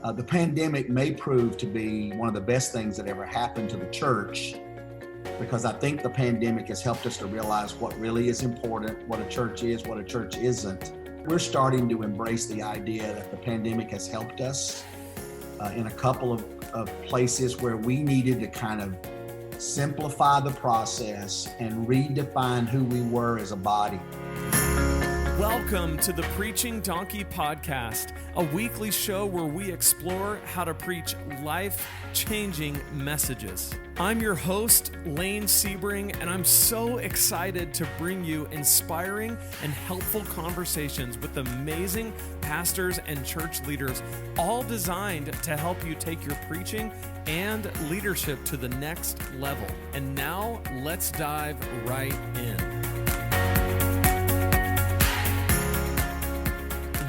The pandemic may prove to be one of the best things that ever happened to the church, because I think the pandemic has helped us to realize what really is important, what a church is, what a church isn't. We're starting to embrace the idea that the pandemic has helped us in a couple of places where we needed to kind of simplify the process and redefine who we were as a body. Welcome to the Preaching Donkey Podcast, a weekly show where we explore how to preach life-changing messages. I'm your host, Lane Sebring, and I'm so excited to bring you inspiring and helpful conversations with amazing pastors and church leaders, all designed to help you take your preaching and leadership to the next level. And now, let's dive right in.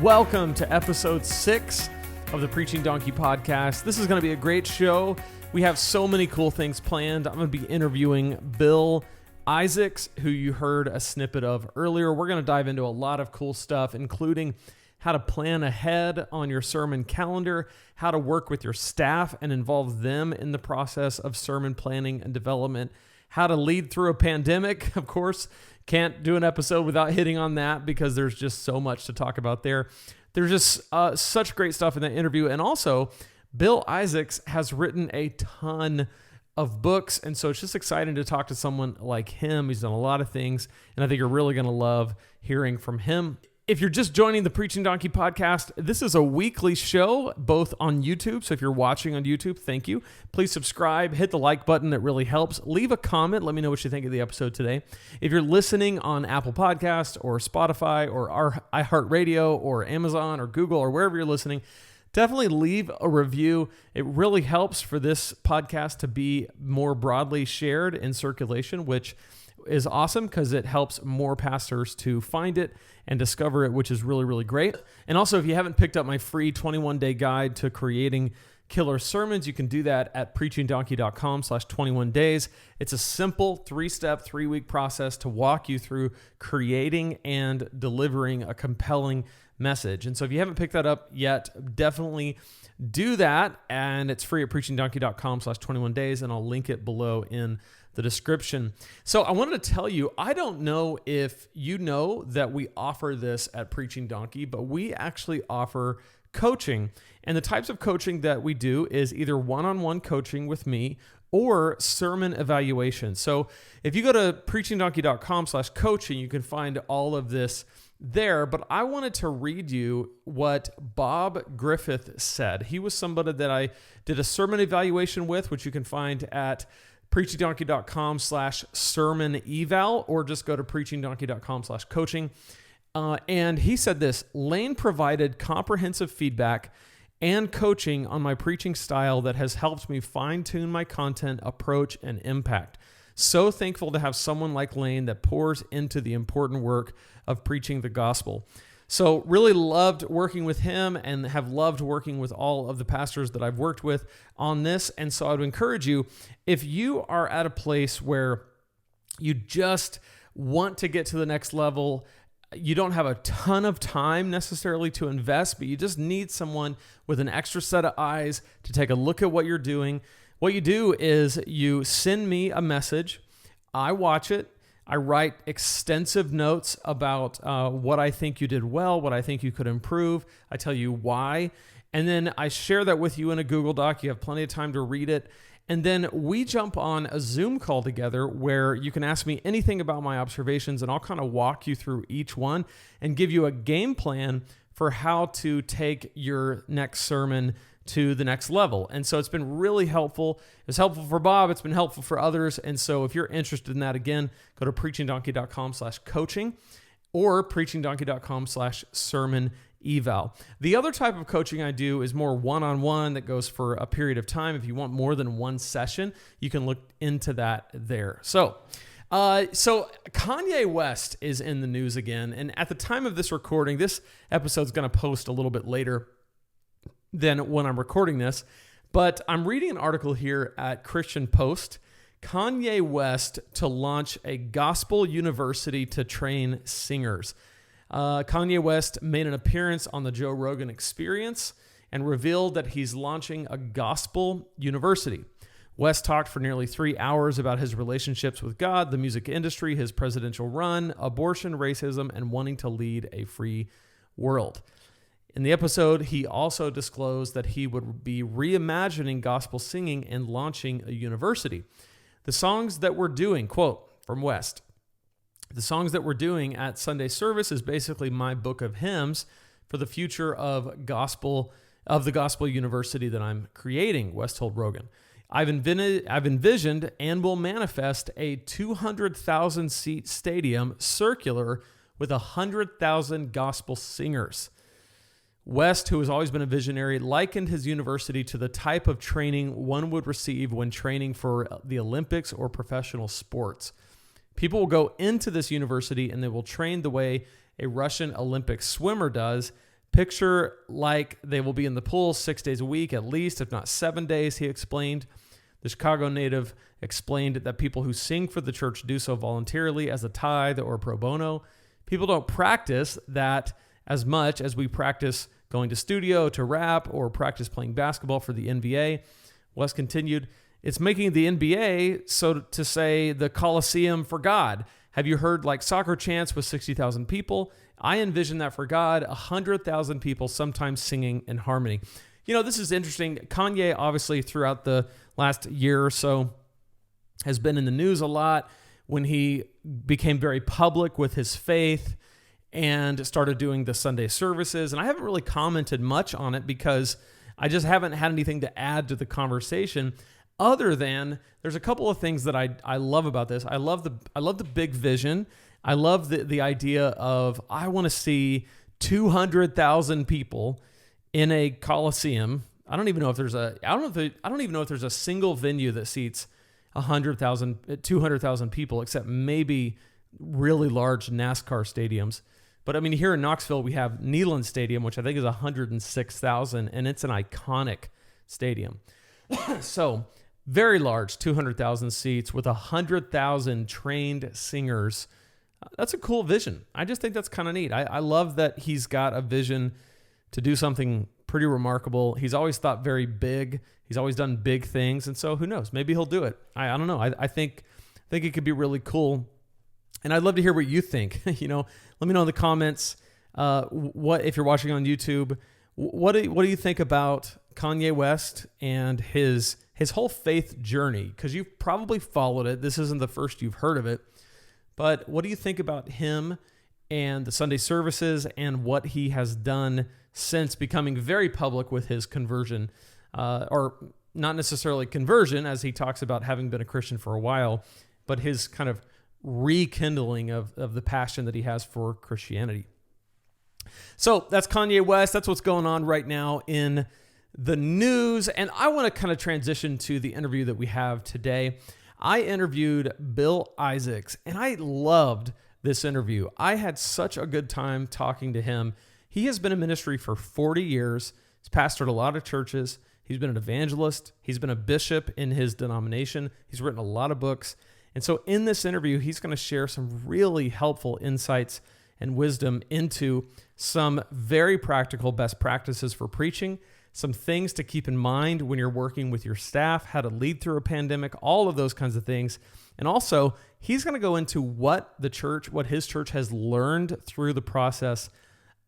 Welcome to episode 6 of the Preaching Donkey Podcast. This is going to be a great show. We have so many cool things planned. I'm going to be interviewing Bill Isaacs, who you heard a snippet of earlier. We're going to dive into a lot of cool stuff, including how to plan ahead on your sermon calendar, how to work with your staff and involve them in the process of sermon planning and development, how to lead through a pandemic, of course. Can't do an episode without hitting on that because there's just so much to talk about there. There's just such great stuff in that interview. And also, Bill Isaacs has written a ton of books. And so it's just exciting to talk to someone like him. He's done a lot of things. And I think you're really going to love hearing from him. If you're just joining the Preaching Donkey Podcast, this is a weekly show, both on YouTube. So if you're watching on YouTube, thank you. Please subscribe, hit the like button. That really helps. Leave a comment. Let me know what you think of the episode today. If you're listening on Apple Podcasts or Spotify or our iHeartRadio or Amazon or Google or wherever you're listening, definitely leave a review. It really helps for this podcast to be more broadly shared in circulation, which is awesome because it helps more pastors to find it and discover it, which is really, really great. And also, if you haven't picked up my free 21-day guide to creating killer sermons, you can do that at preachingdonkey.com/21days. It's a simple 3-step, 3-week process to walk you through creating and delivering a compelling message. And so if you haven't picked that up yet, definitely do that. And it's free at preachingdonkey.com/21days, and I'll link it below in the description. So I wanted to tell you, I don't know if you know that we offer this at Preaching Donkey, but we actually offer coaching. And the types of coaching that we do is either one-on-one coaching with me or sermon evaluation. So if you go to preachingdonkey.com/coaching, you can find all of this there. But I wanted to read you what Bob Griffith said. He was somebody that I did a sermon evaluation with, which you can find at preachingdonkey.com/sermon eval, or just go to preachingdonkey.com/coaching. And he said this: Lane provided comprehensive feedback and coaching on my preaching style that has helped me fine-tune my content, approach, and impact. So thankful to have someone like Lane that pours into the important work of preaching the gospel. So really loved working with him and have loved working with all of the pastors that I've worked with on this. And so I would encourage you, if you are at a place where you just want to get to the next level, you don't have a ton of time necessarily to invest, but you just need someone with an extra set of eyes to take a look at what you're doing. What you do is you send me a message, I watch it, I write extensive notes about what I think you did well, what I think you could improve. I tell you why. And then I share that with you in a Google Doc. You have plenty of time to read it. And then we jump on a Zoom call together where you can ask me anything about my observations, and I'll kind of walk you through each one and give you a game plan for how to take your next sermon to the next level. And so it's been really helpful. It's helpful for Bob. It's been helpful for others. And so if you're interested in that, again, go to preachingdonkey.com/coaching or preachingdonkey.com/sermon eval. The other type of coaching I do is more one-on-one that goes for a period of time. If you want more than one session, you can look into that there. So Kanye West is in the news again. And at the time of this recording, this episode's going to post a little bit later than when I'm recording this, but I'm reading an article here at Christian Post. Kanye West to launch a gospel university to train singers. Kanye West made an appearance on the Joe Rogan Experience and revealed that he's launching a gospel university. West talked for nearly 3 hours about his relationships with God, the music industry, his presidential run, abortion, racism, and wanting to lead a free world. In the episode, he also disclosed that he would be reimagining gospel singing and launching a university. The songs that we're doing, quote from West, the songs that we're doing at Sunday service is basically my book of hymns for the future of the gospel university that I'm creating, West told Rogan. I've envisioned and will manifest a 200,000 seat stadium circular with 100,000 gospel singers. West, who has always been a visionary, likened his university to the type of training one would receive when training for the Olympics or professional sports. People will go into this university and they will train the way a Russian Olympic swimmer does. Picture like they will be in the pool 6 days a week at least, if not 7 days, he explained. The Chicago native explained that people who sing for the church do so voluntarily as a tithe or pro bono. People don't practice that as much as we practice going to studio to rap or practice playing basketball for the NBA. West continued, it's making the NBA, so to say, the Coliseum for God. Have you heard like soccer chants with 60,000 people? I envision that for God, 100,000 people sometimes singing in harmony. You know, this is interesting. Kanye, obviously, throughout the last year or so, has been in the news a lot when he became very public with his faith and started doing the Sunday services. And I haven't really commented much on it because I just haven't had anything to add to the conversation other than there's a couple of things that I love about this. I love the big vision. I love the idea of I want to see 200,000 people in a Coliseum. I don't even know if there's a single venue that seats 200,000 people, except maybe really large NASCAR stadiums. But I mean, here in Knoxville, we have Neyland Stadium, which I think is 106,000, and it's an iconic stadium. So very large, 200,000 seats with 100,000 trained singers. That's a cool vision. I just think that's kind of neat. I love that he's got a vision to do something pretty remarkable. He's always thought very big. He's always done big things. And so who knows? Maybe he'll do it. I don't know. I think it could be really cool. And I'd love to hear what you think. Let me know in the comments. What if you're watching on YouTube? What do you think about Kanye West and his whole faith journey? Because you've probably followed it. This isn't the first you've heard of it. But what do you think about him and the Sunday services and what he has done since becoming very public with his conversion, or not necessarily conversion, as he talks about having been a Christian for a while, but his kind of rekindling of the passion that he has for Christianity. So that's Kanye West. That's what's going on right now in the news. And I want to kind of transition to the interview that we have today. I interviewed Bill Isaacs, and I loved this interview. I had such a good time talking to him. He has been in ministry for 40 years. He's pastored a lot of churches. He's been an evangelist. He's been a bishop in his denomination. He's written a lot of books. And so in this interview, he's going to share some really helpful insights and wisdom into some very practical best practices for preaching, some things to keep in mind when you're working with your staff, how to lead through a pandemic, all of those kinds of things. And also, he's going to go into what his church has learned through the process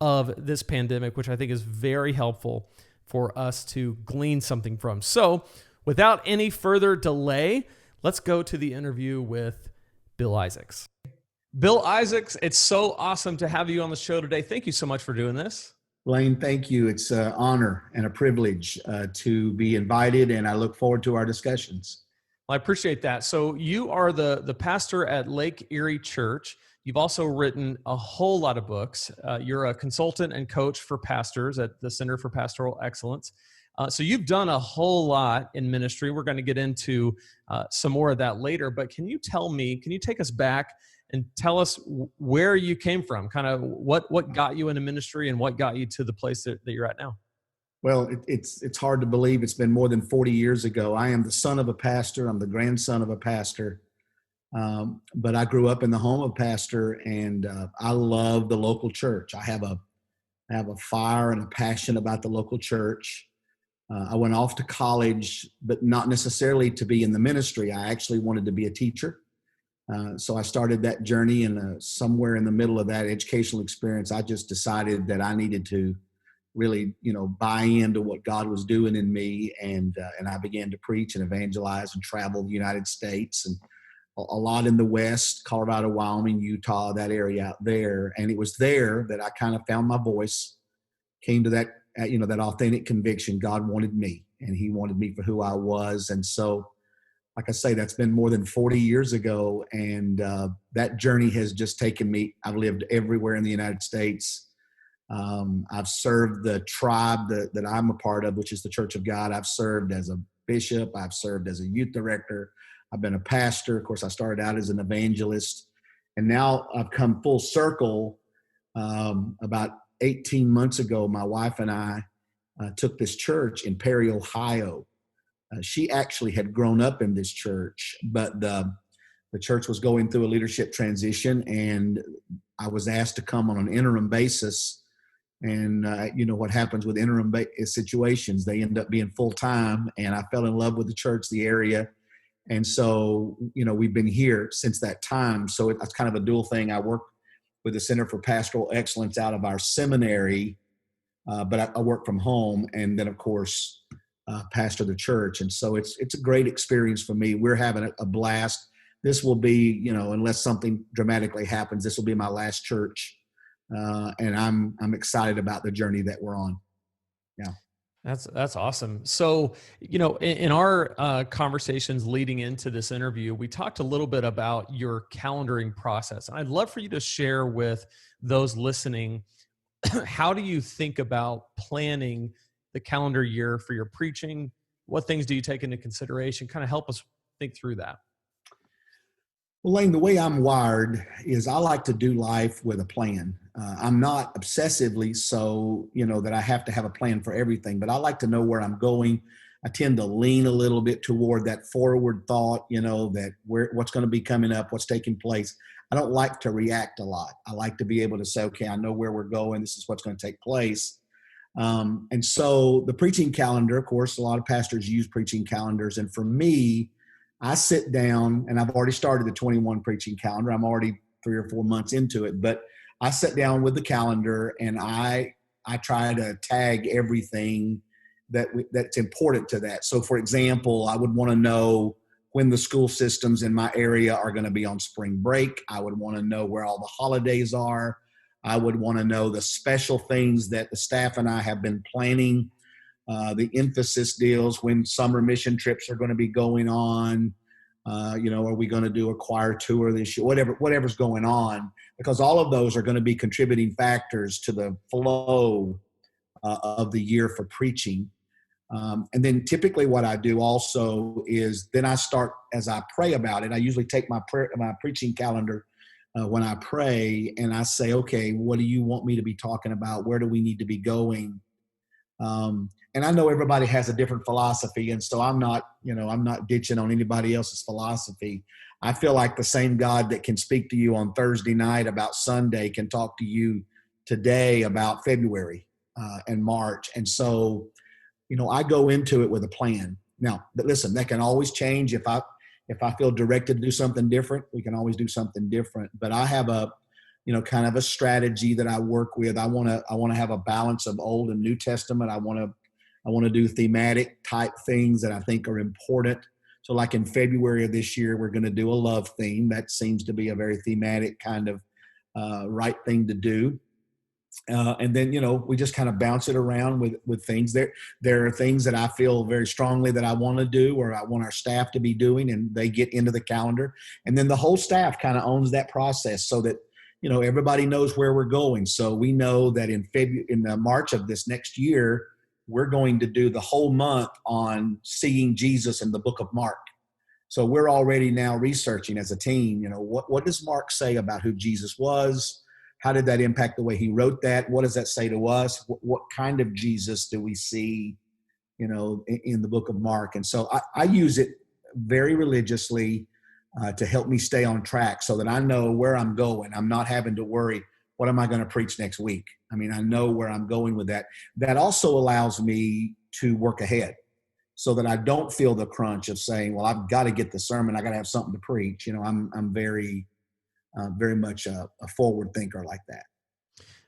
of this pandemic, which I think is very helpful for us to glean something from. So without any further delay, let's go to the interview with Bill Isaacs. Bill Isaacs, it's so awesome to have you on the show today. Thank you so much for doing this. Blaine, thank you. It's an honor and a privilege to be invited, and I look forward to our discussions. Well, I appreciate that. So you are the pastor at Lake Erie Church. You've also written a whole lot of books. You're a consultant and coach for pastors at the Center for Pastoral Excellence. So you've done a whole lot in ministry. We're going to get into some more of that later. But can you take us back and tell us where you came from, kind of what got you into ministry and what got you to the place that you're at now? Well, it's hard to believe it's been more than 40 years ago. I am the son of a pastor. I'm the grandson of a pastor. But I grew up in the home of a pastor, and I love the local church. I have a I have a fire and a passion about the local church. I went off to college, but not necessarily to be in the ministry. I actually wanted to be a teacher. So I started that journey, and somewhere in the middle of that educational experience, I just decided that I needed to really, buy into what God was doing in me, and I began to preach and evangelize and travel the United States, and a lot in the West, Colorado, Wyoming, Utah, that area out there. And it was there that I kind of found my voice, came to that, that authentic conviction. God wanted me, and He wanted me for who I was. And so, like I say, that's been more than 40 years ago. And that journey has just taken me. I've lived everywhere in the United States. I've served the tribe that I'm a part of, which is the Church of God. I've served as a bishop. I've served as a youth director. I've been a pastor. Of course, I started out as an evangelist. And now I've come full circle. About 18 months ago, my wife and I took this church in Perry, Ohio. She actually had grown up in this church, but the church was going through a leadership transition, and I was asked to come on an interim basis. And what happens with interim situations, they end up being full-time, and I fell in love with the church, the area. And so, we've been here since that time. So it's kind of a dual thing. I work with the Center for Pastoral Excellence out of our seminary, but I work from home, and then, of course, pastor the church. And so it's a great experience for me. We're having a blast. This will be, unless something dramatically happens, this will be my last church. And I'm excited about the journey that we're on. Yeah. That's awesome. So, in our conversations leading into this interview, we talked a little bit about your calendaring process. And I'd love for you to share with those listening, how do you think about planning the calendar year for your preaching? What things do you take into consideration? Kind of help us think through that. Well, Lane, the way I'm wired is I like to do life with a plan. I'm not obsessively so, that I have to have a plan for everything, but I like to know where I'm going. I tend to lean a little bit toward that forward thought, that what's going to be coming up, what's taking place. I don't like to react a lot. I like to be able to say, okay, I know where we're going. This is what's going to take place. And so the preaching calendar, of course, a lot of pastors use preaching calendars. And for me, I sit down, and I've already started the 21 preaching calendar. I'm already 3 or 4 months into it, but I sit down with the calendar, and I try to tag everything that's important to that. So for example, I would want to know when the school systems in my area are going to be on spring break. I would want to know where all the holidays are. I would want to know the special things that the staff and I have been planning, the emphasis deals, when summer mission trips are going to be going on. Are we going to do a choir tour this year? Whatever's going on, because all of those are going to be contributing factors to the flow of the year for preaching. And then typically what I do also is then I start, as I pray about it, I usually take my preaching calendar when I pray, and I say, okay, what do you want me to be talking about? Where do we need to be going? And I know everybody has a different philosophy, and so I'm not ditching on anybody else's philosophy. I feel like the same God that can speak to you on Thursday night about Sunday can talk to you today about February and March. And so, I go into it with a plan. Now, but listen, that can always change. If I feel directed to do something different, we can always do something different. But I have a kind of a strategy that I work with. I want to have a balance of Old and New Testament. I want to do thematic type things that I think are important. So like in February of this year, we're going to do a love theme. That seems to be a very thematic kind of right thing to do. And then, we just kind of bounce it around with things. There are things that I feel very strongly that I want to do, or I want our staff to be doing, and they get into the calendar. And then the whole staff kind of owns that process, so that, everybody knows where we're going. So we know that in March of this next year, we're going to do the whole month on seeing Jesus in the book of Mark. So we're already now researching as a team, what does Mark say about who Jesus was? How did that impact the way he wrote that? What does that say to us? What kind of Jesus do we see, in the book of Mark? And so I use it very religiously to help me stay on track, so that I know where I'm going. I'm not having to worry, what am I going to preach next week? I mean, I know where I'm going with that. That also allows me to work ahead so that I don't feel the crunch of saying, well, I've got to get the sermon. I got to have something to preach. I'm very, very much a forward thinker like that.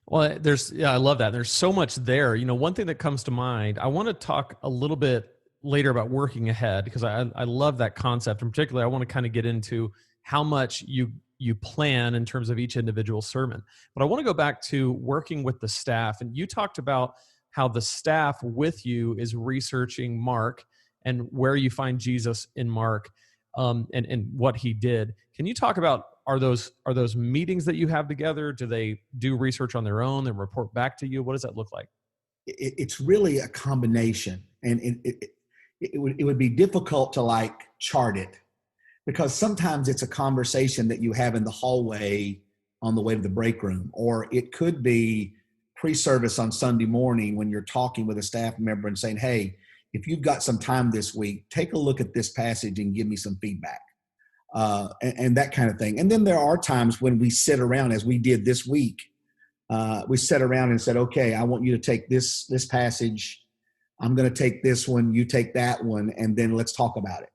Well, I love that. There's so much there. One thing that comes to mind, I want to talk a little bit later about working ahead, because I love that concept. In particular, I want to kind of get into how much you plan in terms of each individual sermon. But I want to go back to working with the staff. And you talked about how the staff with you is researching Mark and where you find Jesus in Mark, and what he did. Can you talk about, are those meetings that you have together? Do they do research on their own and report back to you? What does that look like? It's really a combination, and it would be difficult to like chart it, because sometimes it's a conversation that you have in the hallway on the way to the break room, or it could be pre-service on Sunday morning when you're talking with a staff member and saying, hey, if you've got some time this week, take a look at this passage and give me some feedback, and that kind of thing. And then there are times when we sit around, as we did this week. We sat around and said, okay, I want you to take this passage. I'm going to take this one. You take that one. And then let's talk about it.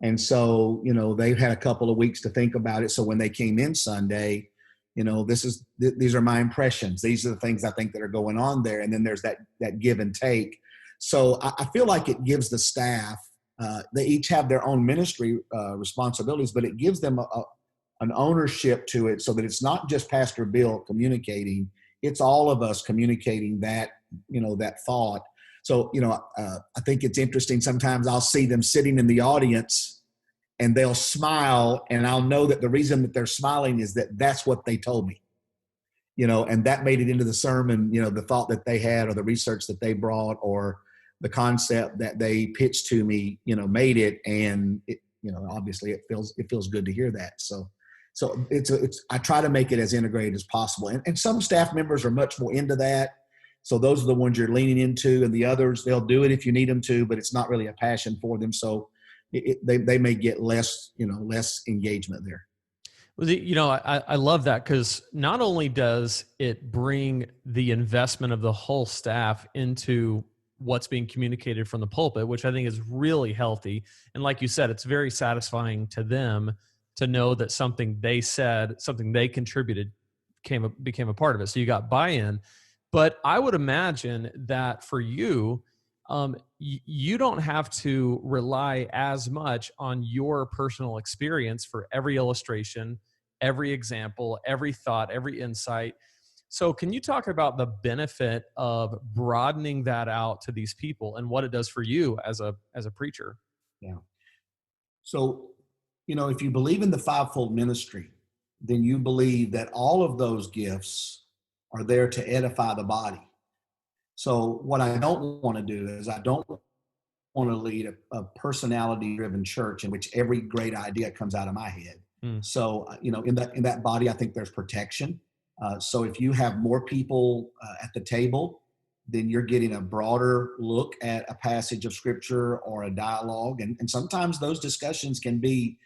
And so, they've had a couple of weeks to think about it. So when they came in Sunday, these are my impressions. These are the things I think that are going on there. And then there's that give and take. So I feel like it gives the staff, they each have their own ministry responsibilities, but it gives them an ownership to it, so that it's not just Pastor Bill communicating, it's all of us communicating that thought. So, I think it's interesting. Sometimes I'll see them sitting in the audience and they'll smile, and I'll know that the reason that they're smiling is that that's what they told me, and that made it into the sermon, the thought that they had, or the research that they brought, or the concept that they pitched to me, made it. And it, obviously it feels good to hear that. So I try to make it as integrated as possible. And some staff members are much more into that. So those are the ones you're leaning into, and the others, they'll do it if you need them to, but it's not really a passion for them. So they may get less engagement there. Well, I love that, because not only does it bring the investment of the whole staff into what's being communicated from the pulpit, which I think is really healthy. And like you said, it's very satisfying to them to know that something they said, something they contributed became a part of it. So you got buy-in. But I would imagine that for you, you don't have to rely as much on your personal experience for every illustration, every example, every thought, every insight. So can you talk about the benefit of broadening that out to these people and what it does for you as a preacher? Yeah. So, if you believe in the fivefold ministry, then you believe that all of those gifts are there to edify the body. So what I don't want to do is I don't want to lead a personality-driven church in which every great idea comes out of my head. So, in that body, I think there's protection. So if you have more people at the table, then you're getting a broader look at a passage of scripture or a dialogue. And sometimes those discussions can be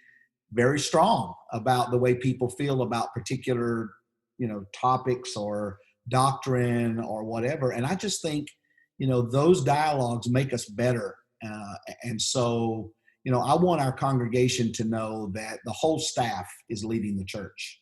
very strong about the way people feel about particular, topics or doctrine or whatever. And I just think, those dialogues make us better. And so, I want our congregation to know that the whole staff is leading the church.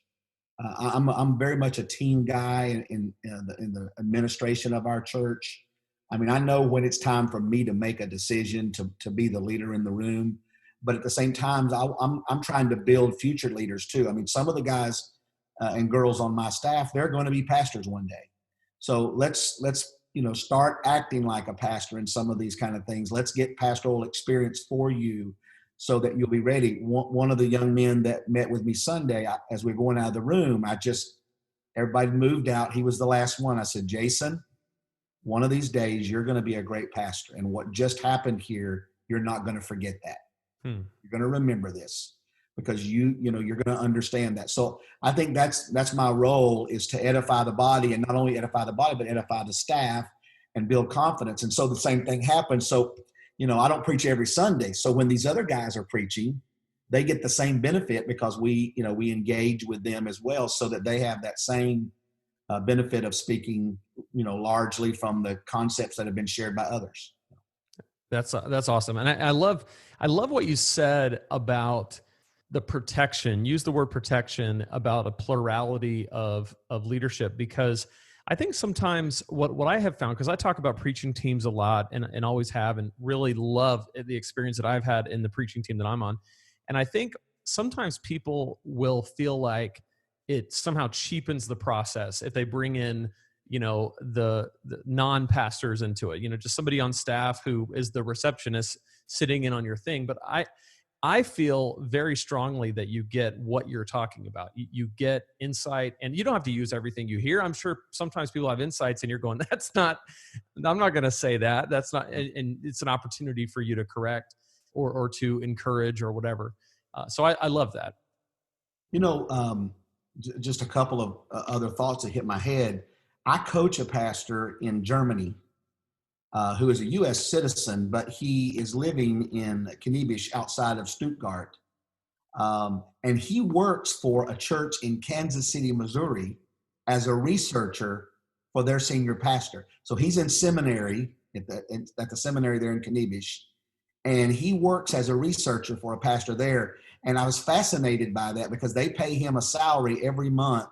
I'm very much a team guy in the administration of our church. I mean, I know when it's time for me to make a decision to be the leader in the room, but at the same time, I'm trying to build future leaders too. I mean, some of the guys and girls on my staff, they're going to be pastors one day. So let's start acting like a pastor in some of these kind of things. Let's get pastoral experience for you, so that you'll be ready. One of the young men that met with me Sunday, as we were going out of the room, everybody moved out. He was the last one. I said, Jason, one of these days you're going to be a great pastor. And what just happened here, you're not going to forget that. You're going to remember this, because you're going to understand that. So I think that's my role, is to edify the body, and not only edify the body, but edify the staff and build confidence. And so the same thing happens. So I don't preach every Sunday. So when these other guys are preaching, they get the same benefit, because we engage with them as well, so that they have that same benefit of speaking, largely from the concepts that have been shared by others. That's awesome, and I love what you said about the protection. Use the word protection about a plurality of leadership, because I think sometimes what I have found, because I talk about preaching teams a lot and always have, and really love the experience that I've had in the preaching team that I'm on, and I think sometimes people will feel like it somehow cheapens the process if they bring in the non-pastors into it, just somebody on staff who is the receptionist sitting in on your thing. But I feel very strongly that you get what you're talking about. You get insight, and you don't have to use everything you hear. I'm sure sometimes people have insights and you're going, I'm not going to say that. That's not, and it's an opportunity for you to correct or to encourage or whatever. So I love that. Just a couple of other thoughts that hit my head. I coach a pastor in Germany who is a U.S. citizen, but he is living in Kniebisch outside of Stuttgart. And he works for a church in Kansas City, Missouri, as a researcher for their senior pastor. So he's in seminary at the seminary there in Kniebisch, and he works as a researcher for a pastor there. And I was fascinated by that because they pay him a salary every month,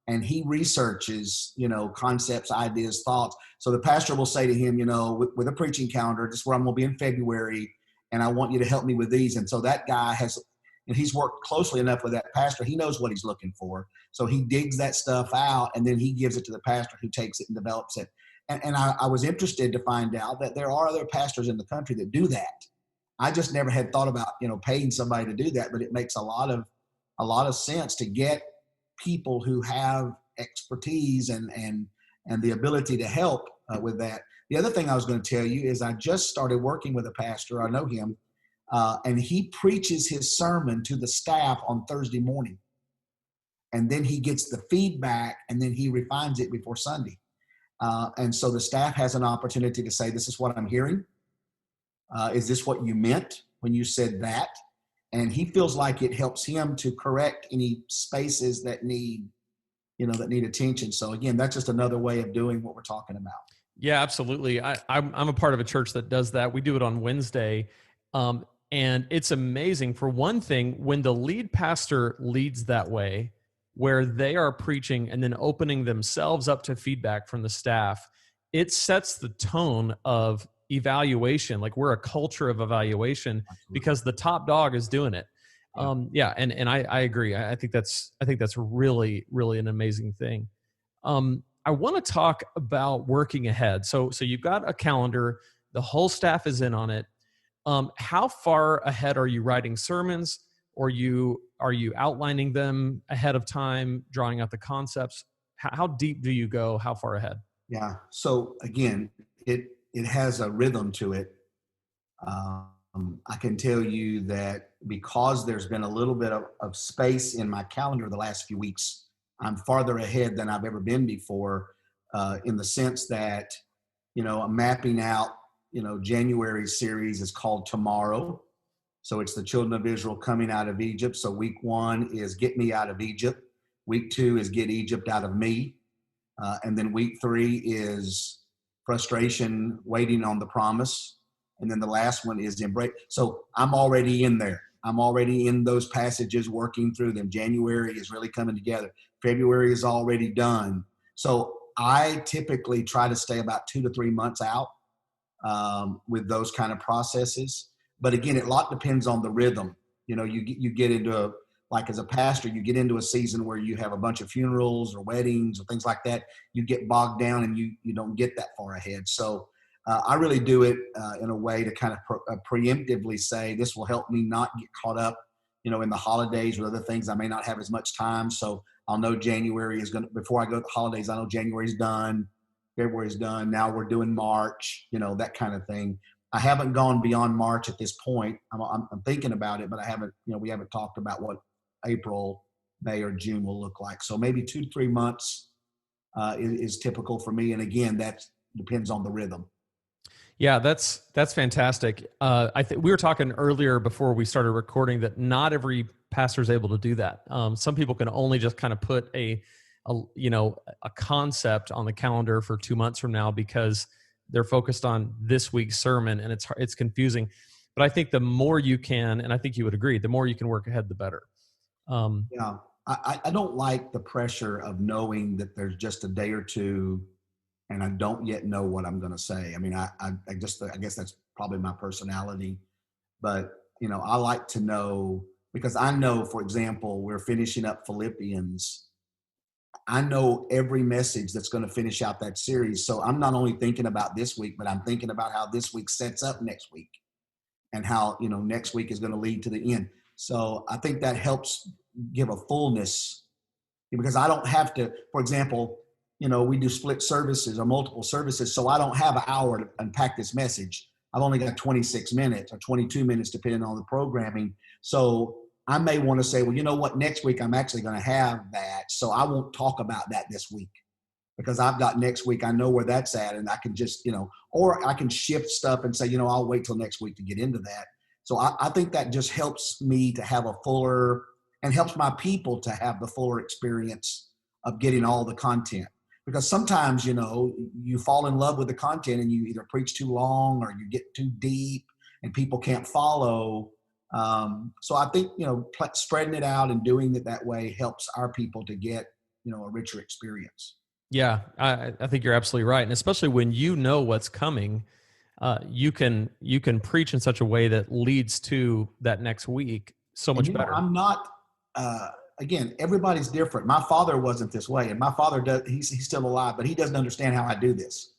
and he researches, concepts, ideas, thoughts. So the pastor will say to him, with a preaching calendar, this is where I'm going to be in February, and I want you to help me with these. And so that guy and he's worked closely enough with that pastor. He knows what he's looking for. So he digs that stuff out, and then he gives it to the pastor who takes it and develops it. And I was interested to find out that there are other pastors in the country that do that. I just never had thought about, paying somebody to do that, but it makes a lot of sense to get people who have expertise and the ability to help with that. The other thing I was going to tell you is I just started working with a pastor. I know him, and he preaches his sermon to the staff on Thursday morning. And then he gets the feedback, and then he refines it before Sunday. And so the staff has an opportunity to say, this is what I'm hearing. Is this what you meant when you said that? And he feels like it helps him to correct any spaces that need attention. So again, that's just another way of doing what we're talking about. Yeah, absolutely. I'm a part of a church that does that. We do it on Wednesday. And it's amazing. For one thing, when the lead pastor leads that way, where they are preaching and then opening themselves up to feedback from the staff, it sets the tone of evaluation. Like, we're a culture of evaluation. Absolutely. Because the top dog is doing it. Yeah. And I agree. I think that's really, really an amazing thing. I want to talk about working ahead. So you've got a calendar, the whole staff is in on it. How far ahead are you writing sermons? Or are you outlining them ahead of time, drawing out the concepts? How deep do you go? How far ahead? Yeah. So again, it has a rhythm to it. I can tell you that because there's been a little bit of space in my calendar the last few weeks, I'm farther ahead than I've ever been before, in the sense that, I'm mapping out, January's series is called Tomorrow. So it's the children of Israel coming out of Egypt. So week 1 is Get Me Out of Egypt. Week 2 is Get Egypt Out of Me. And then week 3 is Frustration, Waiting on the Promise. And then the last one is Embrace. So I'm already in there. I'm already in those passages, working through them. January is really coming together. February is already done. So I typically try to stay about 2 to 3 months out with those kind of processes. But again, a lot depends on the rhythm. You get into like as a pastor, you get into a season where you have a bunch of funerals or weddings or things like that. You get bogged down and you don't get that far ahead. So I really do it in a way to kind of preemptively say, this will help me not get caught up, in the holidays or other things. I may not have as much time. So I'll know January is before I go to the holidays, I know January's done, February's done. Now we're doing March, that kind of thing. I haven't gone beyond March at this point. I'm thinking about it, but I haven't, we haven't talked about what April, May, or June will look like. So maybe 2 to 3 months is typical for me. And again, that depends on the rhythm. Yeah, that's fantastic. I think we were talking earlier before we started recording that not every pastor is able to do that. Some people can only just kind of put a a concept on the calendar for 2 months from now because they're focused on this week's sermon, and it's confusing. But I think the more you can, and I think you would agree, the more you can work ahead, the better. Yeah, I don't like the pressure of knowing that there's just a day or two and I don't yet know what I'm going to say. I mean, I guess that's probably my personality, but I like to know, because I know, for example, we're finishing up Philippians. I know every message that's going to finish out that series. So I'm not only thinking about this week, but I'm thinking about how this week sets up next week and how, next week is going to lead to the end. So I think that helps give a fullness, because I don't have to, for example, we do split services or multiple services. So I don't have an hour to unpack this message. I've only got 26 minutes or 22 minutes, depending on the programming. So I may want to say, well, you know what, next week I'm actually going to have that. So I won't talk about that this week because I've got next week. I know where that's at, and I can just, or I can shift stuff and say, I'll wait till next week to get into that. So I think that just helps me to have a fuller, and helps my people to have the fuller experience of getting all the content. Because sometimes, you fall in love with the content and you either preach too long or you get too deep and people can't follow. So I think, spreading it out and doing it that way helps our people to get, a richer experience. Yeah, I think you're absolutely right. And especially when you know what's coming, you can preach in such a way that leads to that next week so much better. I'm not, again, everybody's different. My father wasn't this way, and my father does. He's still alive, but he doesn't understand how I do this.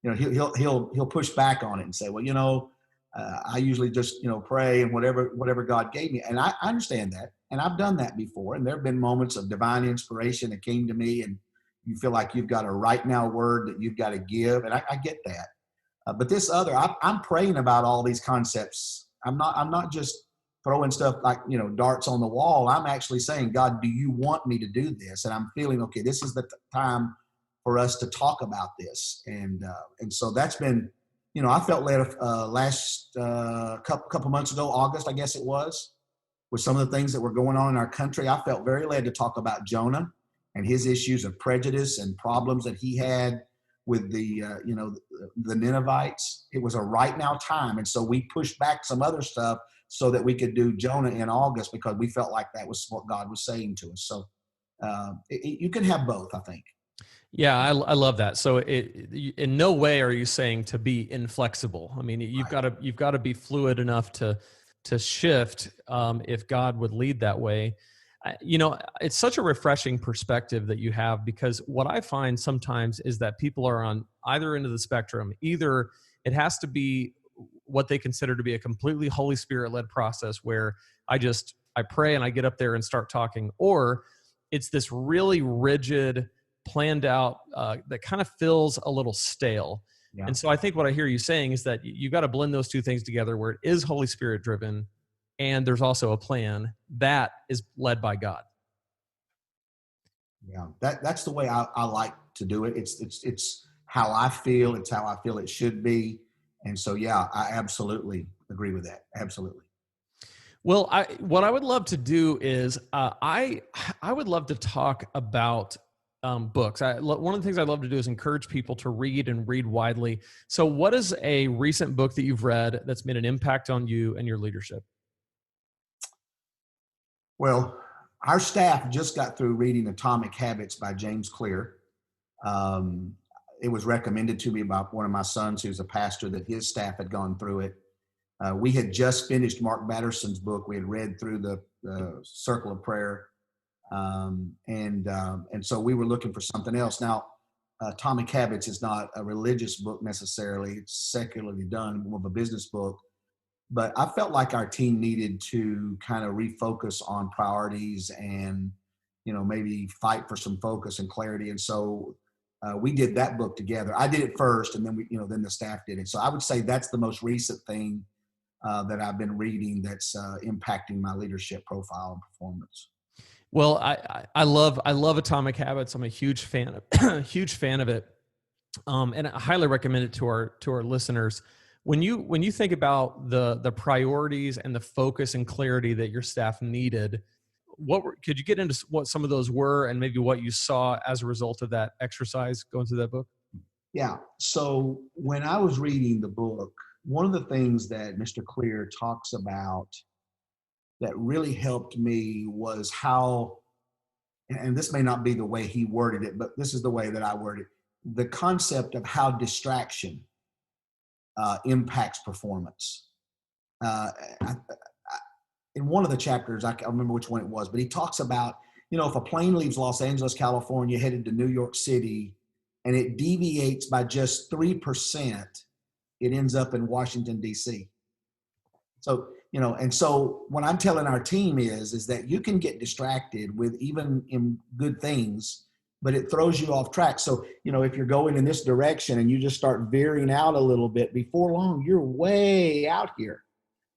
He'll push back on it and say, well, I usually just pray and whatever God gave me, and I understand that, and I've done that before. And there have been moments of divine inspiration that came to me, and you feel like you've got a right now word that you've got to give, and I get that. But this other, I'm praying about all these concepts. I'm not just throwing stuff like, darts on the wall. I'm actually saying, God, do you want me to do this? And I'm feeling, okay, this is the time for us to talk about this. And so that's been, I felt led last couple months ago, August, I guess it was, with some of the things that were going on in our country. I felt very led to talk about Jonah and his issues of prejudice and problems that he had with the Ninevites. It was a right now time. And so we pushed back some other stuff so that we could do Jonah in August, because we felt like that was what God was saying to us. So you can have both, I think. Yeah, I love that. So in no way are you saying to be inflexible. I mean, you've got to be fluid enough to shift if God would lead that way. It's such a refreshing perspective that you have, because what I find sometimes is that people are on either end of the spectrum. Either it has to be what they consider to be a completely Holy Spirit led process where I pray and I get up there and start talking, or it's this really rigid, planned out that kind of feels a little stale. Yeah. And so I think what I hear you saying is that you've got to blend those two things together, where it is Holy Spirit driven and there's also a plan that is led by God. Yeah, that's the way I like to do it. It's how I feel. It's how I feel it should be. And so, yeah, I absolutely agree with that. Absolutely. Well, what I would love to do is I would love to talk about books. One of the things I'd love to do is encourage people to read and read widely. So what is a recent book that you've read that's made an impact on you and your leadership? Well, our staff just got through reading Atomic Habits by James Clear. It was recommended to me by one of my sons, who's a pastor, that his staff had gone through it. We had just finished Mark Batterson's book. We had read through the Circle of Prayer. And so we were looking for something else. Now, Atomic Habits is not a religious book necessarily. It's secularly done, more of a business book. But I felt like our team needed to kind of refocus on priorities and, maybe fight for some focus and clarity. And so we did that book together. I did it first, and then then the staff did it. So I would say that's the most recent thing that I've been reading that's impacting my leadership profile and performance. Well, I love Atomic Habits. I'm a huge fan of it, and I highly recommend it to our listeners. When you think about the priorities and the focus and clarity that your staff needed, could you get into what some of those were and maybe what you saw as a result of that exercise going through that book? Yeah. So when I was reading the book, one of the things that Mr. Clear talks about that really helped me was how, and this may not be the way he worded it, but this is the way that I worded it, the concept of how distraction impacts performance. Uh, I, in one of the chapters, I can't remember which one it was, but he talks about, if a plane leaves Los Angeles, California, headed to New York City, and it deviates by just 3%, it ends up in Washington, D.C. So, and so what I'm telling our team is that you can get distracted with even in good things, but it throws you off track. So, if you're going in this direction and you just start veering out a little bit, before long, you're way out here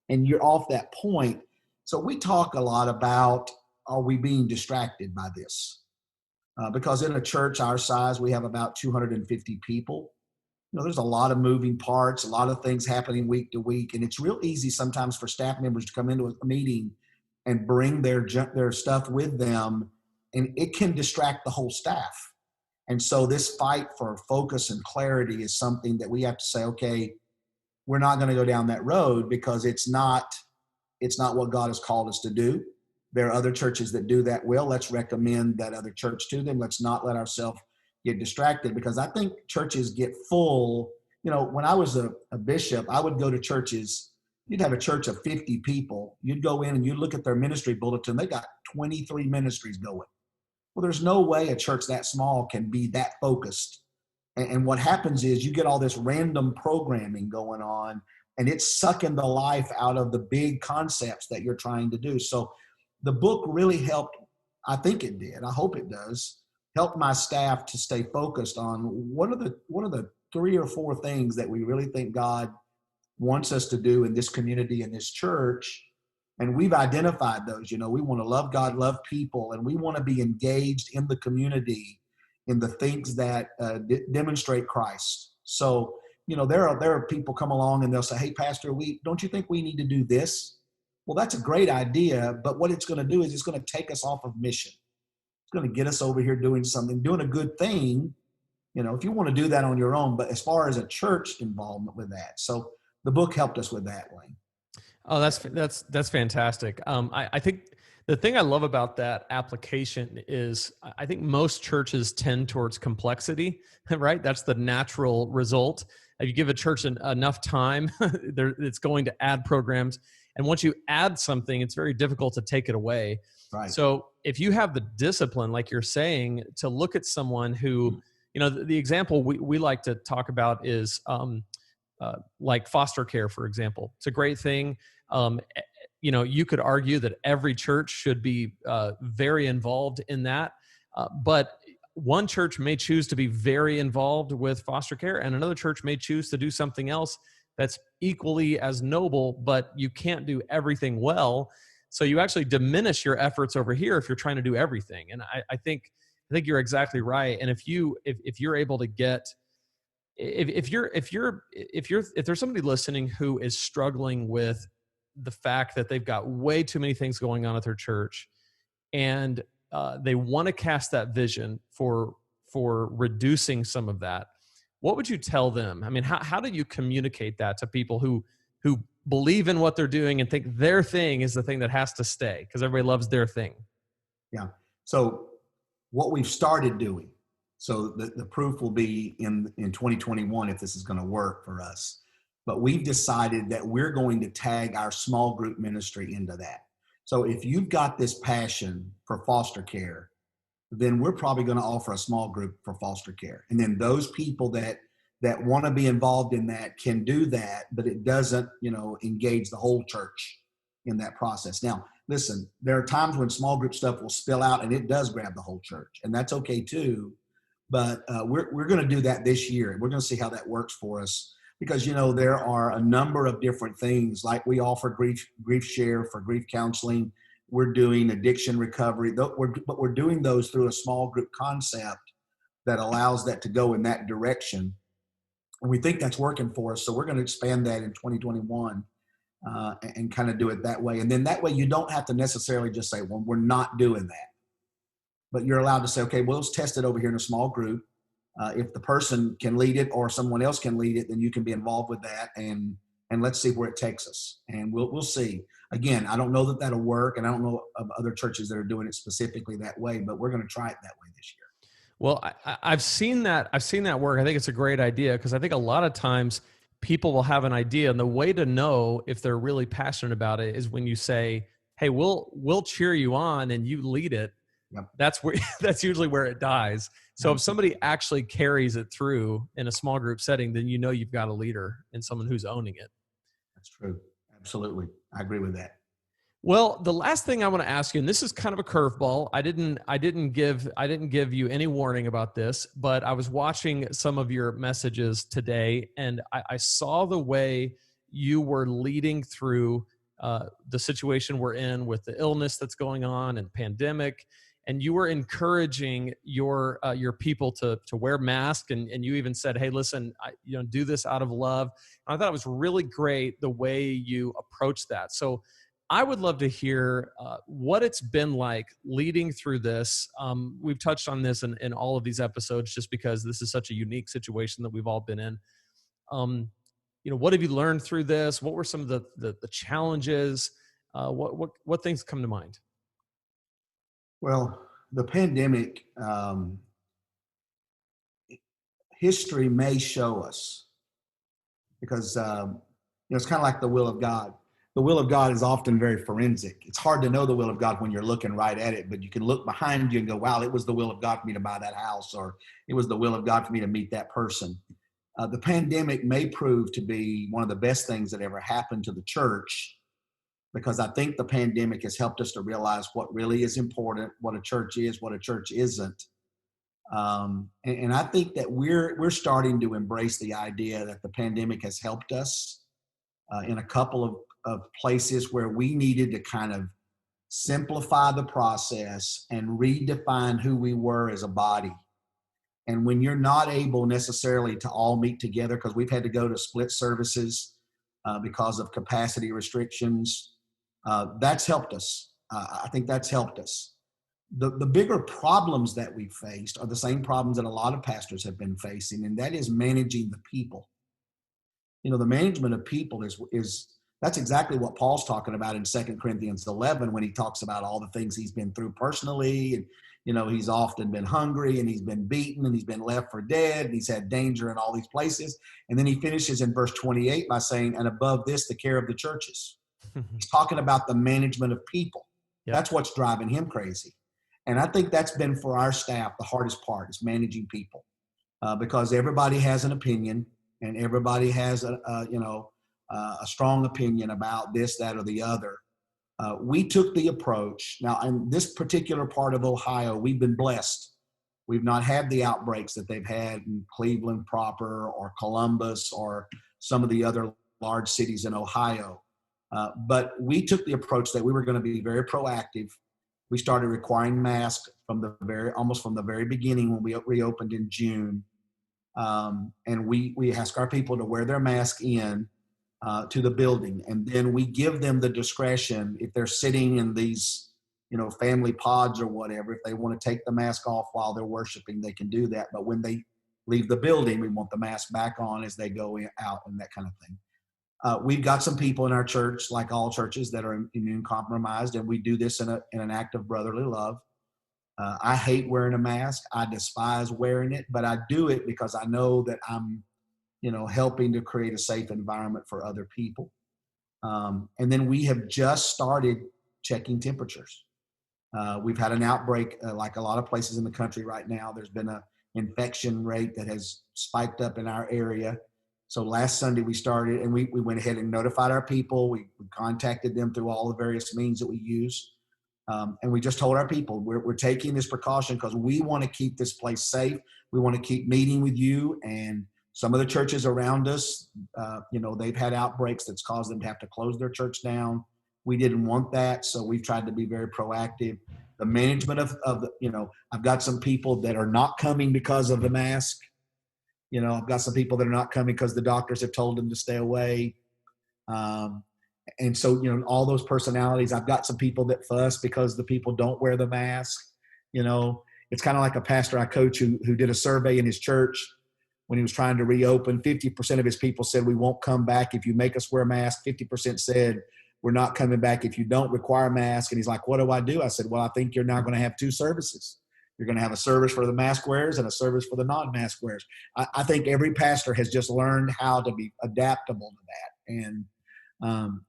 and you're off that point. So we talk a lot about, are we being distracted by this? Because in a church our size, we have about 250 people. There's a lot of moving parts, a lot of things happening week to week. And it's real easy sometimes for staff members to come into a meeting and bring their stuff with them, and it can distract the whole staff. And so this fight for focus and clarity is something that we have to say, okay, we're not going to go down that road because it's not what God has called us to do. There are other churches that do that well. Let's recommend that other church to them. Let's not let ourselves get distracted, because I think churches get full. When I was a bishop, I would go to churches. You'd have a church of 50 people. You'd go in and you'd look at their ministry bulletin. They got 23 ministries going. Well, there's no way a church that small can be that focused. And what happens is you get all this random programming going on, and it's sucking the life out of the big concepts that you're trying to do. So the book really helped. I think it did. I hope it does. Help my staff to stay focused on what are the 3 or 4 things that we really think God wants us to do in this community, in this church. And we've identified those. We want to love God, love people, and we want to be engaged in the community in the things that demonstrate Christ. So, there are people come along and they'll say, hey, Pastor, don't you think we need to do this? Well, that's a great idea, but what it's going to do is it's going to take us off of mission. It's going to get us over here doing a good thing, if you want to do that on your own, but as far as a church involvement with that. So the book helped us with that, Wayne. Oh, that's fantastic. I think the thing I love about that application is I think most churches tend towards complexity, right? That's the natural result. If you give a church enough time, it's going to add programs. And once you add something, it's very difficult to take it away. Right. So if you have the discipline, like you're saying, to look at someone who, the example we like to talk about is like foster care, for example. It's a great thing. You could argue that every church should be very involved in that. But one church may choose to be very involved with foster care, and another church may choose to do something else that's equally as noble, but you can't do everything well. So you actually diminish your efforts over here if you're trying to do everything. And I think you're exactly right. And if you're able to get, if there's somebody listening who is struggling with the fact that they've got way too many things going on at their church, and they want to cast that vision for reducing some of that, what would you tell them? I mean, how do you communicate that to people who believe in what they're doing and think their thing is the thing that has to stay because everybody loves their thing? Yeah. So what we've started doing, so the proof will be in 2021 if this is going to work for us. But we've decided that we're going to tag our small group ministry into that. So if you've got this passion for foster care, then we're probably going to offer a small group for foster care. And then those people that want to be involved in that can do that, but it doesn't, engage the whole church in that process. Now, listen, there are times when small group stuff will spill out and it does grab the whole church, and that's okay too. But we're going to do that this year, and we're going to see how that works for us. Because, there are a number of different things, like we offer grief share for grief counseling. We're doing addiction recovery, but we're doing those through a small group concept that allows that to go in that direction. And we think that's working for us. So we're going to expand that in 2021. and kind of do it that way. And then that way you don't have to necessarily just say, well, we're not doing that. But you're allowed to say, okay, well, let's test it over here in a small group. If the person can lead it or someone else can lead it, then you can be involved with that, and let's see where it takes us. And we'll see. Again, I don't know that that'll work, and I don't know of other churches that are doing it specifically that way, but we're going to try it that way this year. Well, I've seen that. I've seen that work. I think it's a great idea because I think a lot of times people will have an idea, and the way to know if they're really passionate about it is when you say, "Hey, we'll cheer you on and you lead it." Yep. That's where that's usually where it dies. So if somebody actually carries it through in a small group setting, then you know you've got a leader and someone who's owning it. That's true. Absolutely. I agree with that. Well, the last thing I want to ask you, and this is kind of a curveball. I didn't give you any warning about this, but I was watching some of your messages today, and I saw the way you were leading through the situation we're in with the illness that's going on and pandemic, and you were encouraging your people to wear masks, and you even said, "Hey, listen, do this out of love." And I thought it was really great the way you approached that. So I would love to hear what it's been like leading through this. We've touched on this in all of these episodes just because this is such a unique situation that we've all been in. What have you learned through this? What were some of the challenges? What things come to mind? Well, the pandemic, history may show us, because it's kind of like the will of God. The will of God is often very forensic. It's hard to know the will of God when you're looking right at it, but you can look behind you and go, wow, it was the will of God for me to buy that house, or it was the will of God for me to meet that person. The pandemic may prove to be one of the best things that ever happened to the church, because I think the pandemic has helped us to realize what really is important, what a church is, what a church isn't. And I think that we're starting to embrace the idea that the pandemic has helped us in a couple of places where we needed to kind of simplify the process and redefine who we were as a body. And when you're not able necessarily to all meet together, because we've had to go to split services because of capacity restrictions, that's helped us. I think that's helped us. The bigger problems that we've faced are the same problems that a lot of pastors have been facing, and that is managing the people. The management of people is that's exactly what Paul's talking about in 2 Corinthians 11 when he talks about all the things he's been through personally. And, he's often been hungry, and he's been beaten, and he's been left for dead, and he's had danger in all these places. And then he finishes in verse 28 by saying, and above this, the care of the churches. He's talking about the management of people. Yep. That's what's driving him crazy. And I think that's been for our staff the hardest part, is managing people, because everybody has an opinion, and everybody has a strong opinion about this, that, or the other. We took the approach. Now, in this particular part of Ohio, we've been blessed. We've not had the outbreaks that they've had in Cleveland proper, or Columbus, or some of the other large cities in Ohio. But we took the approach that we were going to be very proactive. We started requiring masks almost from the very beginning when we reopened in June. And we ask our people to wear their mask in to the building. And then we give them the discretion, if they're sitting in these, family pods or whatever, if they want to take the mask off while they're worshiping, they can do that. But when they leave the building, we want the mask back on as they go out, and that kind of thing. We've got some people in our church, like all churches, that are immune compromised, and we do this in an act of brotherly love. I hate wearing a mask. I despise wearing it, but I do it because I know that I'm, helping to create a safe environment for other people. And then we have just started checking temperatures. We've had an outbreak, like a lot of places in the country right now. There's been an infection rate that has spiked up in our area. So last Sunday we started, and we went ahead and notified our people. We contacted them through all the various means that we use. And we just told our people, we're taking this precaution because we want to keep this place safe. We want to keep meeting with you. And some of the churches around us, they've had outbreaks that's caused them to have to close their church down. We didn't want that, so we've tried to be very proactive. The management of the, I've got some people that are not coming because of the mask. I've got some people that are not coming because the doctors have told them to stay away. And so, all those personalities, I've got some people that fuss because the people don't wear the mask. It's kind of like a pastor I coach who did a survey in his church when he was trying to reopen. 50% of his people said, we won't come back if you make us wear a mask. 50% said, we're not coming back if you don't require a mask. And he's like, what do I do? I said, well, I think you're now going to have two services. You're going to have a service for the mask wearers and a service for the non-mask wearers. I think every pastor has just learned how to be adaptable to that. And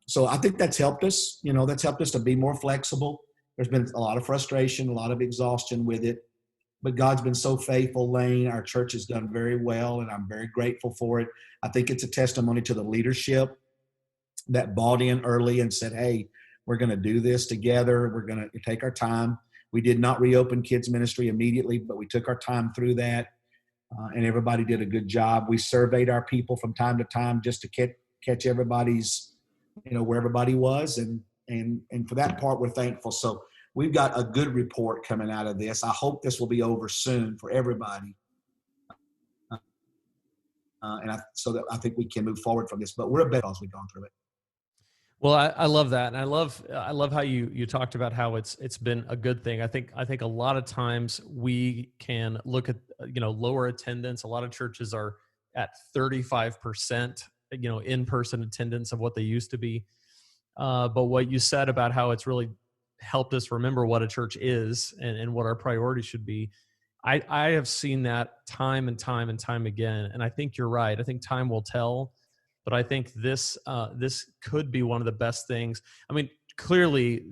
so I think that's helped us. That's helped us to be more flexible. There's been a lot of frustration, a lot of exhaustion with it. But God's been so faithful, Lane. Our church has done very well, and I'm very grateful for it. I think it's a testimony to the leadership that bought in early and said, hey, we're going to do this together. We're going to take our time. We did not reopen kids ministry immediately, but we took our time through that, and everybody did a good job. We surveyed our people from time to time just to catch everybody's, where everybody was, and for that part, we're thankful. So we've got a good report coming out of this. I hope this will be over soon for everybody, so that I think we can move forward from this. But we're a bit as we've gone through it. Well, I love that, and I love how you talked about how it's been a good thing. I think a lot of times we can look at lower attendance. A lot of churches are at 35% in-person attendance of what they used to be. But what you said about how it's really helped us remember what a church is and what our priorities should be. I have seen that time and time and time again, and I think you're right. I think time will tell. But I think this could be one of the best things. I mean, clearly,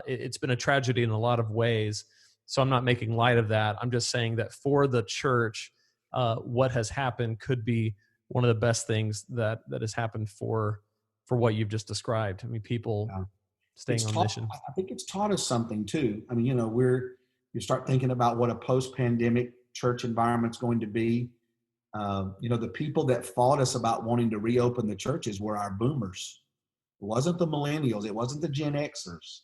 it's been a tragedy in a lot of ways. So I'm not making light of that. I'm just saying that for the church, what has happened could be one of the best things that has happened for what you've just described. I mean, people staying on mission. I think it's taught us something too. I mean, you start thinking about what a post-pandemic church environment's going to be. The people that fought us about wanting to reopen the churches were our boomers. It wasn't the millennials. It wasn't the Gen Xers.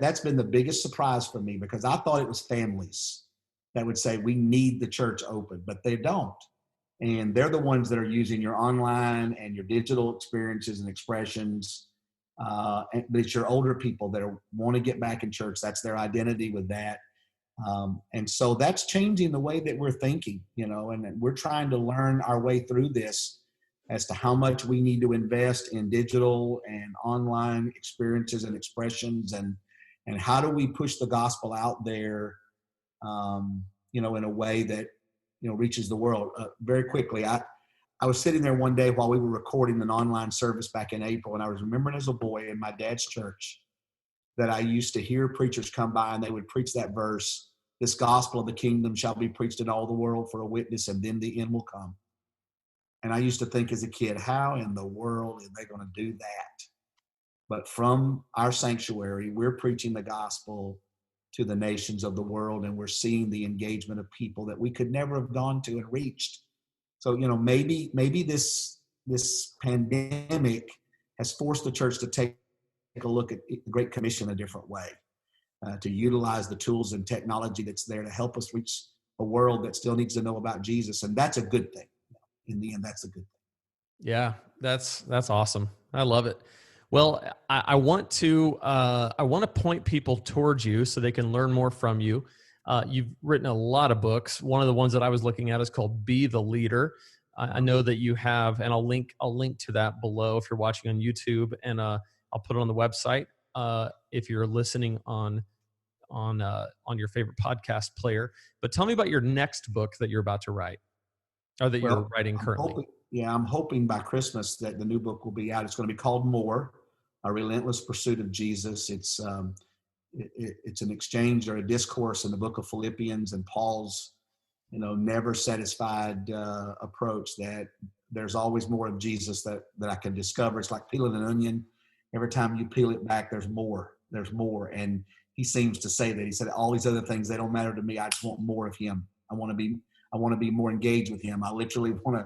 That's been the biggest surprise for me, because I thought it was families that would say we need the church open, but they don't. And they're the ones that are using your online and your digital experiences and expressions. But it's your older people that want to get back in church. That's their identity with that. And so that's changing the way that we're thinking, and we're trying to learn our way through this as to how much we need to invest in digital and online experiences and expressions, and how do we push the gospel out there, in a way that, reaches the world. Very quickly, I was sitting there one day while we were recording an online service back in April, and I was remembering as a boy in my dad's church that I used to hear preachers come by and they would preach that verse, this gospel of the kingdom shall be preached in all the world for a witness, and then the end will come. And I used to think as a kid, how in the world are they going to do that? But from our sanctuary, we're preaching the gospel to the nations of the world, and we're seeing the engagement of people that we could never have gone to and reached. So, maybe this pandemic has forced the church to take a look at the Great Commission a different way, to utilize the tools and technology that's there to help us reach a world that still needs to know about Jesus. And that's a good thing. In the end, that's a good thing. Yeah, that's awesome. I love it. Well, I want to point people towards you so they can learn more from you. You've written a lot of books. One of the ones that I was looking at is called Be the Leader. I know that you have, and I'll link to that below if you're watching on YouTube, and I'll put it on the website if you're listening on your favorite podcast player. But tell me about your next book that you're about to write, or that you're writing currently. I'm hoping by Christmas that the new book will be out. It's going to be called More: A Relentless Pursuit of Jesus. It's an exchange or a discourse in the book of Philippians and Paul's, never satisfied approach that there's always more of Jesus that I can discover. It's like peeling an onion. Every time you peel it back, there's more. And he seems to say that. He said, all these other things, they don't matter to me. I just want more of him. I want to be more engaged with him. I literally want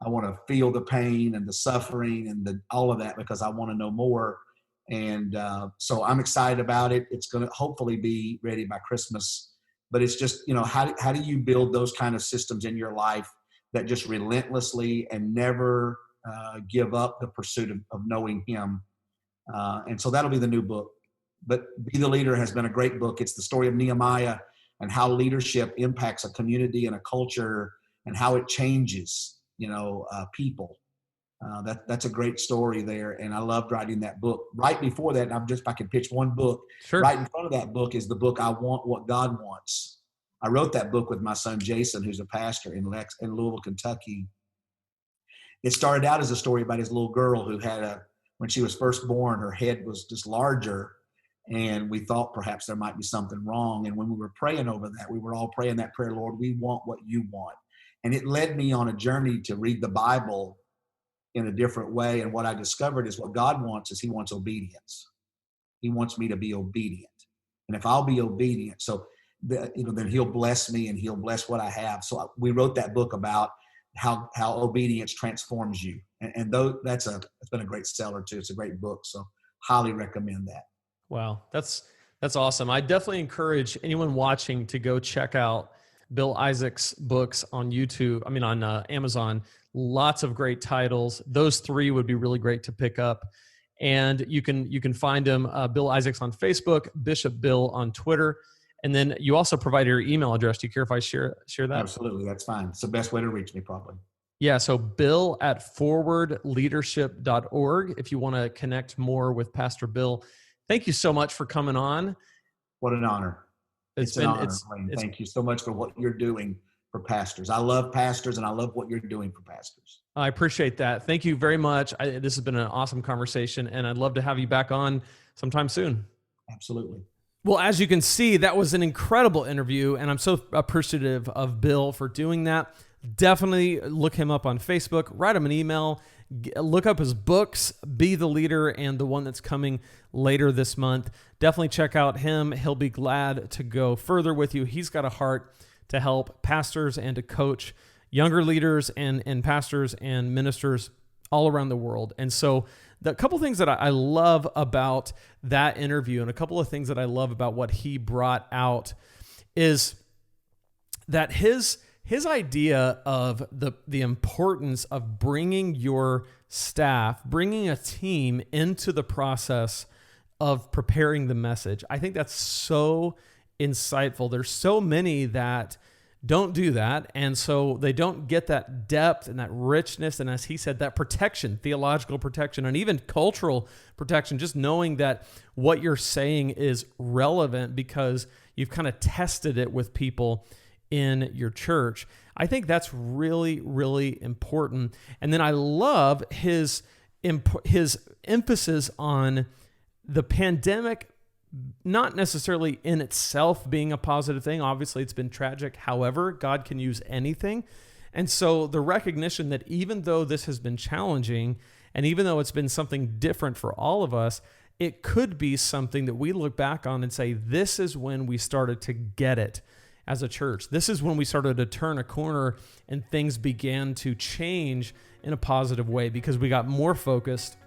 to feel the pain and the suffering and all of that, because I want to know more. And so I'm excited about it. It's going to hopefully be ready by Christmas. But it's just, how do you build those kind of systems in your life that just relentlessly and never give up the pursuit of knowing him. And so that'll be the new book. But Be the Leader has been a great book. It's the story of Nehemiah and how leadership impacts a community and a culture and how it changes, people. That's a great story there. And I loved writing that book. Right before that, if I could pitch one book, Sure. Right in front of that book is the book, I Want What God Wants. I wrote that book with my son, Jason, who's a pastor in Louisville, Kentucky. It started out as a story about his little girl who when she was first born, her head was just larger. And we thought perhaps there might be something wrong. And when we were praying over that, we were all praying that prayer, Lord, we want what you want. And it led me on a journey to read the Bible in a different way. And what I discovered is what God wants is he wants obedience. He wants me to be obedient. And if I'll be obedient, then he'll bless me and he'll bless what I have. So we wrote that book about how obedience transforms you. And it's been a great seller too. It's a great book. So highly recommend that. Wow. That's awesome. I definitely encourage anyone watching to go check out Bill Isaac's books on on Amazon. Lots of great titles. Those 3 would be really great to pick up. And you can find him, Bill Isaac's on Facebook, Bishop Bill on Twitter. And then you also provide your email address. Do you care if I share that? Absolutely. That's fine. It's the best way to reach me, probably. Yeah. So bill@forwardleadership.org if you want to connect more with Pastor Bill. Thank you so much for coming on. What an honor. It's an honor. Thank you so much for what you're doing for pastors. I love pastors and I love what you're doing for pastors. I appreciate that. Thank you very much. This has been an awesome conversation and I'd love to have you back on sometime soon. Absolutely. Well, as you can see, that was an incredible interview and I'm so appreciative of Bill for doing that. Definitely look him up on Facebook, write him an email, look up his books, Be the Leader, and the one that's coming later this month. Definitely check out him. He'll be glad to go further with you. He's got a heart to help pastors and to coach younger leaders and pastors and ministers all around the world. And so the couple things that I love about that interview and a couple of things that I love about what he brought out is that his idea of the importance of bringing your staff, bringing a team into the process of preparing the message. I think that's so insightful. There's so many that don't do that. And so they don't get that depth and that richness. And as he said, that protection, theological protection, and even cultural protection, just knowing that what you're saying is relevant because you've kind of tested it with people in your church. I think that's really, really important. And then I love his emphasis on the pandemic, not necessarily in itself being a positive thing. Obviously, it's been tragic. However, God can use anything. And so the recognition that even though this has been challenging, and even though it's been something different for all of us, it could be something that we look back on and say, this is when we started to get it as a church. This is when we started to turn a corner and things began to change in a positive way because we got more focused.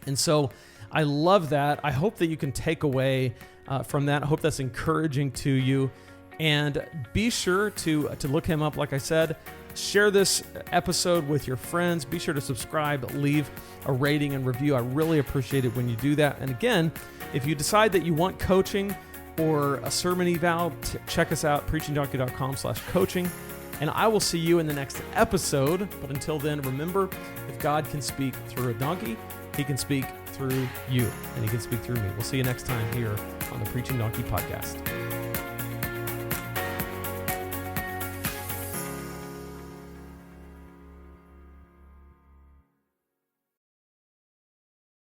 And so I love that. I hope that you can take away from that. I hope that's encouraging to you. And be sure to look him up. Like I said, share this episode with your friends. Be sure to subscribe, leave a rating and review. I really appreciate it when you do that. And again, if you decide that you want coaching or a sermon eval, check us out, preachingdonkey.com/coaching. And I will see you in the next episode. But until then, remember, if God can speak through a donkey, he can speak through you, and he can speak through me. We'll see you next time here on the Preaching Donkey Podcast.